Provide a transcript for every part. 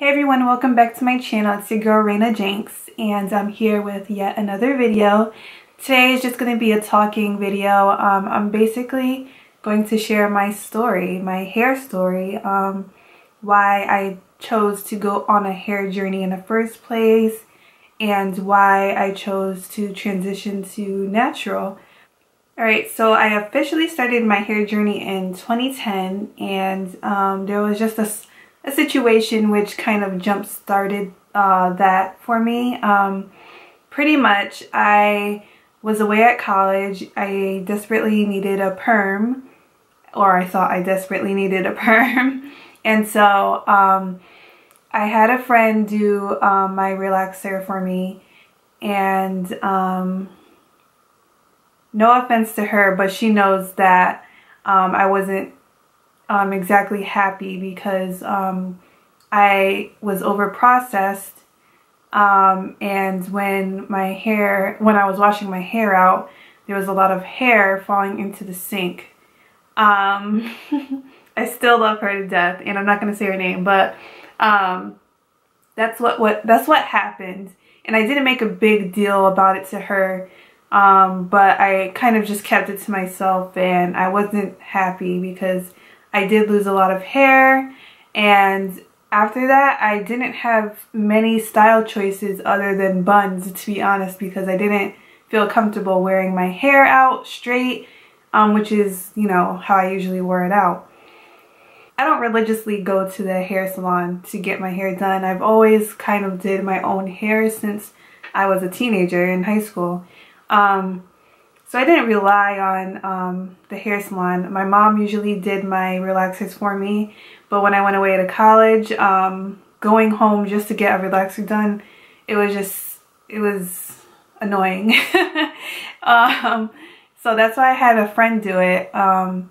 Hey everyone, welcome back to my channel. It's your girl Raina Jenks, and I'm here with yet another video. Today is just going to be a talking video. I'm basically going to share my story, my hair story, why I chose to go on a hair journey in the first place, and why I chose to transition to natural. Alright, so I officially started my hair journey in 2010, and there was just a situation which kind of jump-started that for me. Pretty much, I was away at college. I desperately needed a perm, or I thought I desperately needed a perm. And so I had a friend do my relaxer for me, and no offense to her, but she knows that I wasn't exactly happy because I was over processed, and when I was washing my hair out, there was a lot of hair falling into the sink. I still love her to death, and I'm not gonna say her name, but that's what happened, and I didn't make a big deal about it to her. But I kind of just kept it to myself, and I wasn't happy because I did lose a lot of hair, and after that I didn't have many style choices other than buns, to be honest, because I didn't feel comfortable wearing my hair out straight, which is, you know, how I usually wear it out. I don't religiously go to the hair salon to get my hair done. I've always kind of did my own hair since I was a teenager in high school. So I didn't rely on the hair salon. My mom usually did my relaxers for me, but when I went away to college, going home just to get a relaxer done, it was annoying. So that's why I had a friend do it. And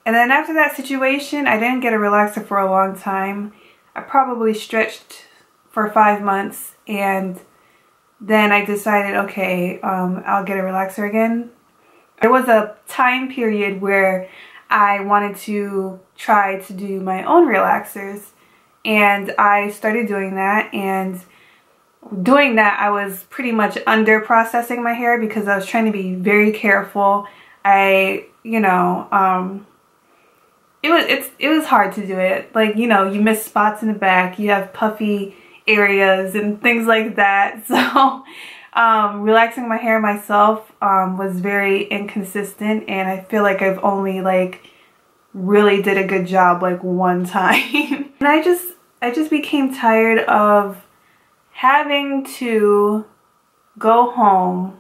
then after that situation, I didn't get a relaxer for a long time. I probably stretched for 5 months, and then I decided, okay, I'll get a relaxer again. There was a time period where I wanted to try to do my own relaxers, and I started doing that, and doing that I was pretty much under processing my hair because I was trying to be very careful. It was hard to do it. Like, you know, you miss spots in the back, you have puffy areas and things like that. So relaxing my hair myself was very inconsistent, and I feel like I've only really did a good job one time. And I just became tired of having to go home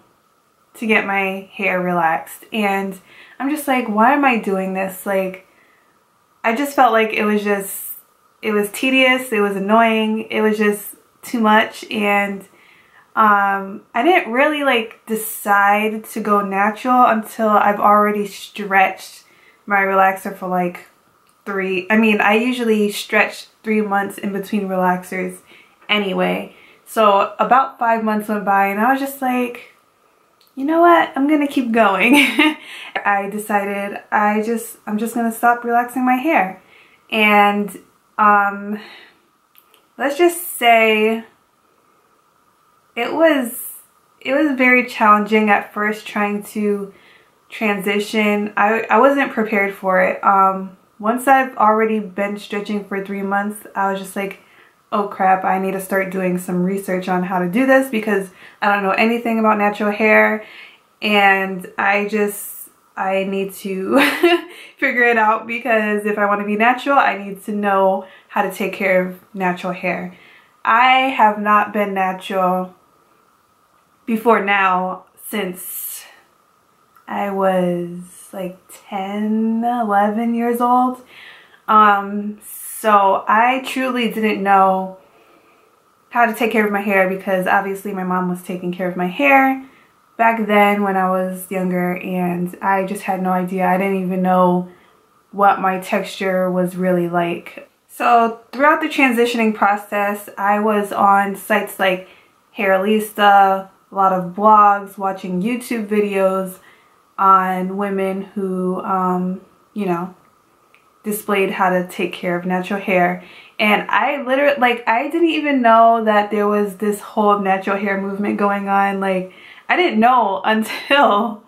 to get my hair relaxed, and I'm just like, why am I doing this? I just felt like it was tedious, it was annoying, it was just too much, and I didn't really decide to go natural until I've already stretched my relaxer for I usually stretch 3 months in between relaxers anyway. So about 5 months went by, and I was just like, you know what, I'm gonna keep going. I decided I'm just gonna stop relaxing my hair. And let's just say it was very challenging at first trying to transition. I wasn't prepared for it. Once I've already been stretching for 3 months, I was just like, oh crap, I need to start doing some research on how to do this because I don't know anything about natural hair, and I need to figure it out, because if I want to be natural, I need to know how to take care of natural hair. I have not been natural before now since I was 10, 11 years old. So I truly didn't know how to take care of my hair, because obviously my mom was taking care of my hair back then when I was younger, and I just had no idea. I didn't even know what my texture was really like. So throughout the transitioning process, I was on sites like Hairalista, a lot of blogs, watching YouTube videos on women who, you know, displayed how to take care of natural hair. And I literally, like, I didn't even know that there was this whole natural hair movement going on. Like, I didn't know until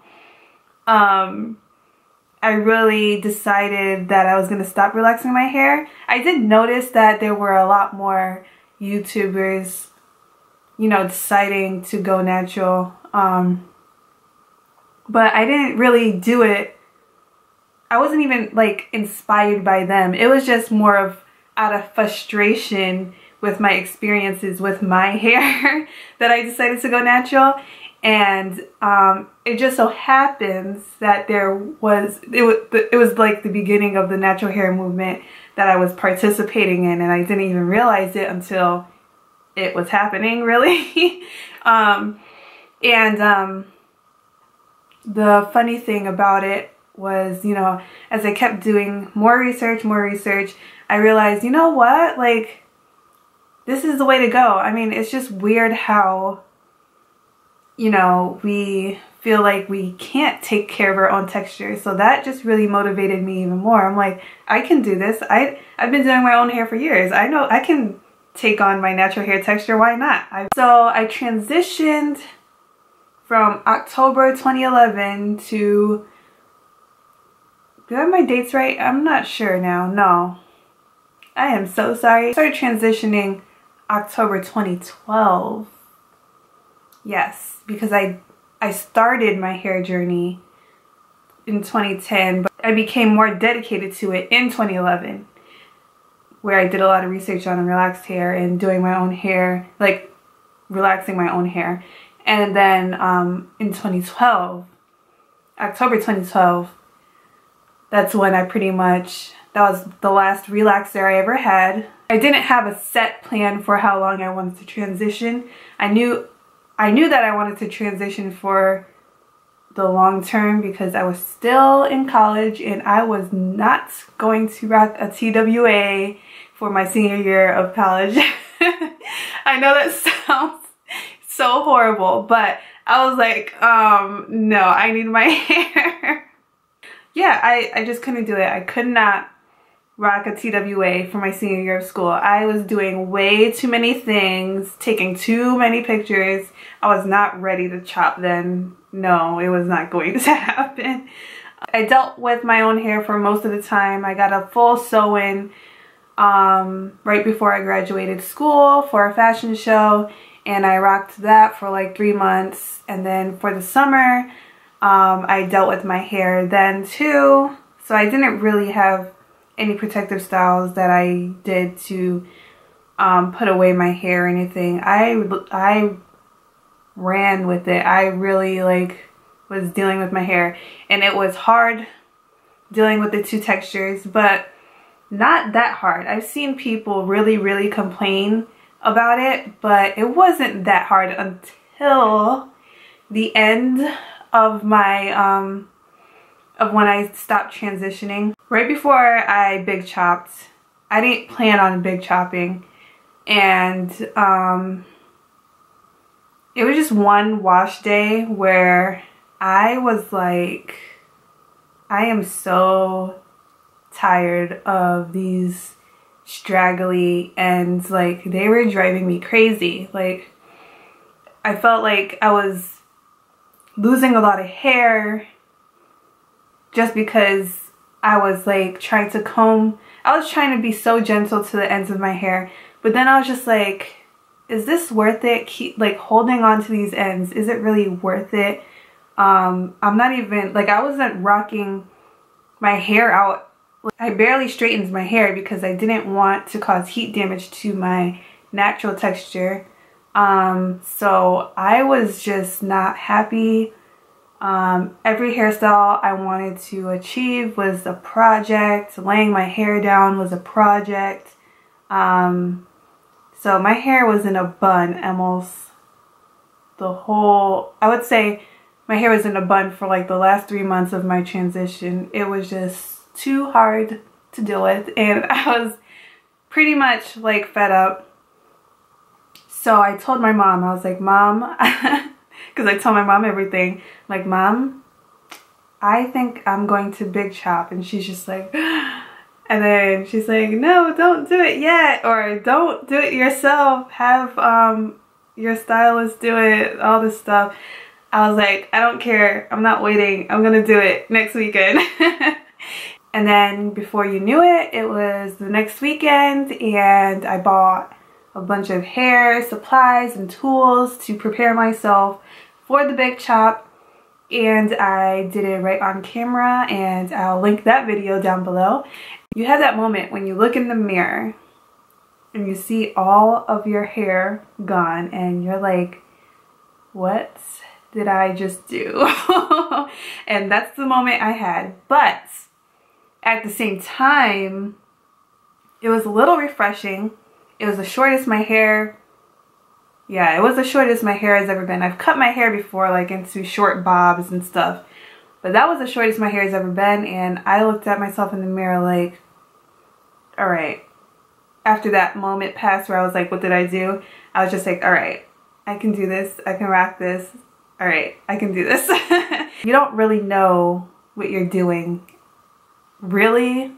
I really decided that I was going to stop relaxing my hair. I did notice that there were a lot more YouTubers, you know, deciding to go natural. But I didn't really do it. I wasn't even like inspired by them. It was just more of out of frustration with my experiences with my hair that I decided to go natural. And it just so happens that it was like the beginning of the natural hair movement that I was participating in, and I didn't even realize it until it was happening, really. The funny thing about it was, you know, as I kept doing more research, I realized, you know what, like, this is the way to go. I mean, it's just weird how, you know, we feel like we can't take care of our own texture. So that just really motivated me even more. I'm like, I can do this. I've been doing my own hair for years. I know I can take on my natural hair texture. Why not? So I transitioned from October 2011 to, do I have my dates right? I'm not sure now. No. I am so sorry. I started transitioning October 2012. Yes, because I started my hair journey in 2010, but I became more dedicated to it in 2011, where I did a lot of research on relaxed hair and doing my own hair, like relaxing my own hair. And then in 2012, October 2012, that's when I pretty much, that was the last relaxer I ever had. I didn't have a set plan for how long I wanted to transition. I knew that I wanted to transition for the long term because I was still in college and I was not going to rock a TWA for my senior year of college. I know that sounds so horrible, but I was like, no, I need my hair. Yeah, I just couldn't do it. I could not rock a TWA for my senior year of school. I was doing way too many things, taking too many pictures. I was not ready to chop then. No, it was not going to happen. I dealt with my own hair for most of the time. I got a full sew-in right before I graduated school for a fashion show, and I rocked that for like 3 months. And then for the summer, I dealt with my hair then too. So I didn't really have any protective styles that I did to put away my hair or anything. I ran with it. I really was dealing with my hair, and it was hard dealing with the two textures, but not that hard. I've seen people really complain about it, but it wasn't that hard until the end of my of when I stopped transitioning. Right before I big chopped, I didn't plan on big chopping, and it was just one wash day where I was like, I am so tired of these straggly ends. Like, they were driving me crazy. Like, I felt like I was losing a lot of hair just because I was like trying to comb. I was trying to be so gentle to the ends of my hair, but then I was just like, is this worth it? Keep like holding on to these ends. Is it really worth it? I'm not even, like, I wasn't rocking my hair out. I barely straightened my hair because I didn't want to cause heat damage to my natural texture. So I was just not happy. Every hairstyle I wanted to achieve was a project. Laying my hair down was a project. So my hair was in a bun almost the whole, I would say my hair was in a bun for like the last 3 months of my transition. It was just too hard to deal with, and I was pretty much like fed up. So I told my mom, I was like, Mom, because I tell my mom everything, like, Mom, I think I'm going to big chop. And she's just like, And then she's like, no, don't do it yet, or don't do it yourself, have your stylist do it, all this stuff. I was like, I don't care, I'm not waiting, I'm gonna do it next weekend. And then before you knew it, it was the next weekend, and I bought a bunch of hair supplies and tools to prepare myself for the big chop. And I did it right on camera, and I'll link that video down below. You have that moment when you look in the mirror and you see all of your hair gone and you're like, what did I just do? And that's the moment I had. But at the same time, it was a little refreshing. It was the shortest my hair, yeah, it was the shortest my hair has ever been. I've cut my hair before, like into short bobs and stuff, but that was the shortest my hair has ever been. And I looked at myself in the mirror like, all right, after that moment passed where I was like, what did I do? I was just like, all right, I can do this, I can rock this, all right, I can do this. You don't really know what you're doing really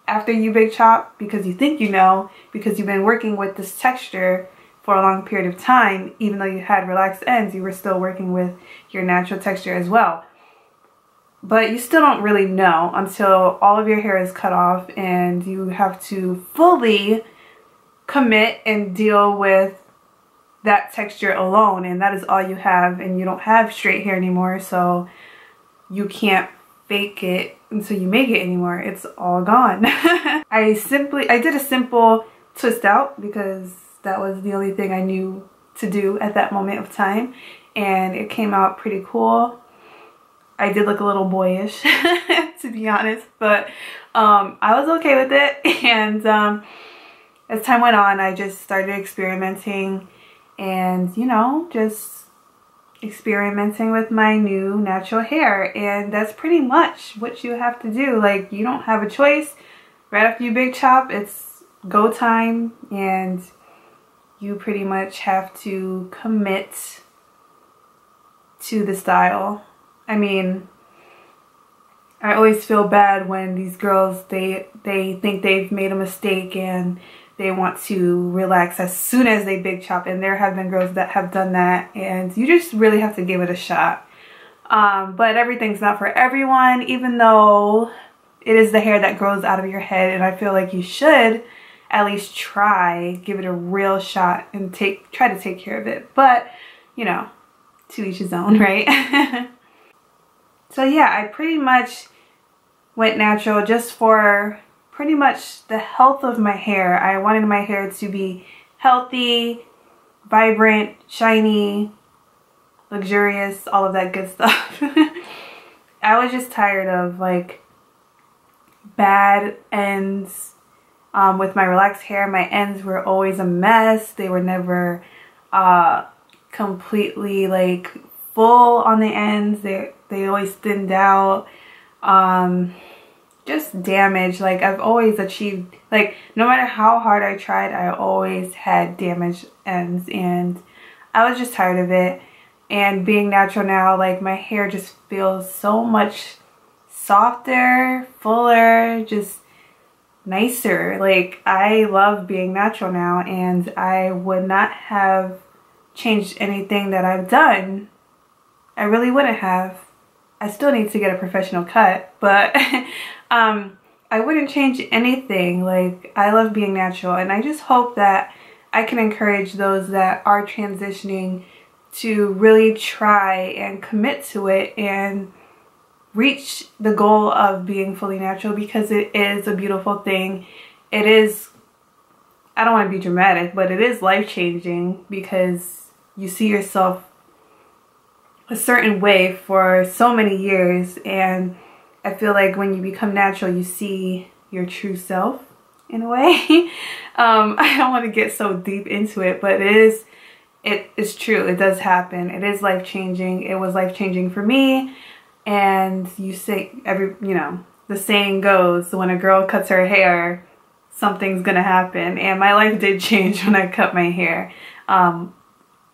after you big chop, because you think you know, because you've been working with this texture for a long period of time. Even though you had relaxed ends, you were still working with your natural texture as well. But you still don't really know until all of your hair is cut off and you have to fully commit and deal with that texture alone, and that is all you have, and you don't have straight hair anymore, so you can't fake it until you make it anymore. It's all gone. I did a simple twist out because that was the only thing I knew to do at that moment of time, and it came out pretty cool. I did look a little boyish to be honest, but I was okay with it. And as time went on, I just started experimenting and, you know, just experimenting with my new natural hair. And that's pretty much what you have to do. Like, you don't have a choice. Right after you big chop, it's go time, and you pretty much have to commit to the style. I mean, I always feel bad when these girls, they think they've made a mistake and they want to relax as soon as they big chop, and there have been girls that have done that, and you just really have to give it a shot. But everything's not for everyone, even though it is the hair that grows out of your head, and I feel like you should at least try, give it a real shot and try to take care of it. But, you know, to each his own, right? So yeah, I pretty much went natural just for pretty much the health of my hair. I wanted my hair to be healthy, vibrant, shiny, luxurious, all of that good stuff. I was just tired of like bad ends with my relaxed hair. My ends were always a mess. They were never completely like full on the ends. They always thinned out. Just damage. Like, I've always achieved, like, no matter how hard I tried, I always had damaged ends, and I was just tired of it. And being natural now, like, my hair just feels so much softer, fuller, just nicer. Like, I love being natural now, and I would not have changed anything that I've done. I really wouldn't have. I still need to get a professional cut, but I wouldn't change anything. Like, I love being natural, and I just hope that I can encourage those that are transitioning to really try and commit to it and reach the goal of being fully natural, because it is a beautiful thing. It is, I don't want to be dramatic, but it is life-changing, because you see yourself a certain way for so many years, and I feel like when you become natural, you see your true self in a way. I don't want to get so deep into it, but it is true. It does happen. It is life-changing. It was life-changing for me. And you say, you know, the saying goes, when a girl cuts her hair, something's gonna happen. And my life did change when I cut my hair, all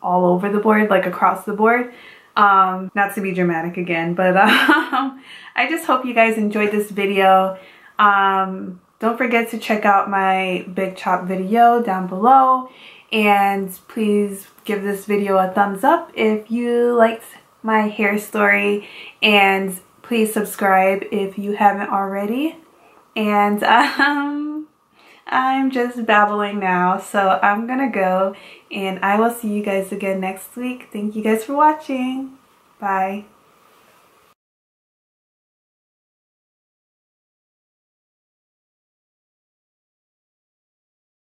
over the board, like across the board. Not to be dramatic again, but I just hope you guys enjoyed this video. Don't don't forget to check out my big chop video down below, and please give this video a thumbs up if you liked my hair story, and please subscribe if you haven't already. And I'm just babbling now, so I'm gonna go, and I will see you guys again next week. Thank you guys for watching. Bye.